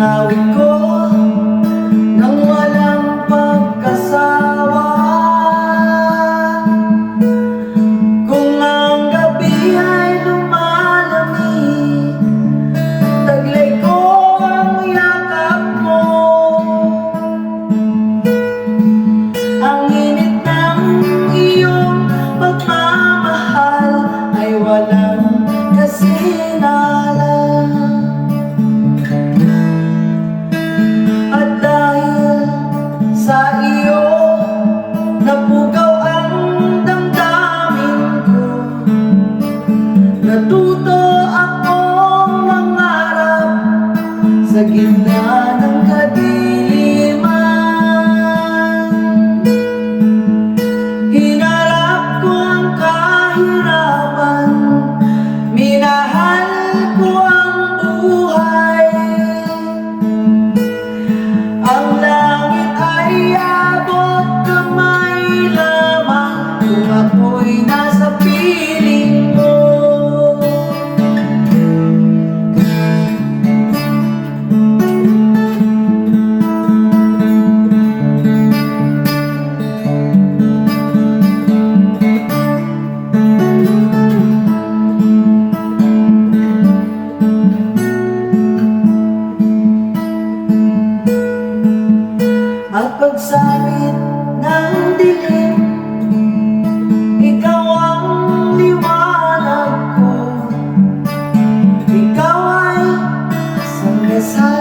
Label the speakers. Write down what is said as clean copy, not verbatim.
Speaker 1: awit ko nang walang pagkasawa. Kung ang gabi ay lumalamig, taglay ko ang yakap mo. Ang init ng iyong pagmamahal ay walang kasinala. At dahil sa iyo napugaw ang damdamin ko, natuto akong mangarap sa gitna ng kadiliman. Hinarap ko ang kahirapan, minahal ko ang buhay. Ang langit ay abot kamay lamang kung ako'y nasa piling mo. At pagsapit ng dilim, ikaw ang liwanag ko. Ikaw ay sangasal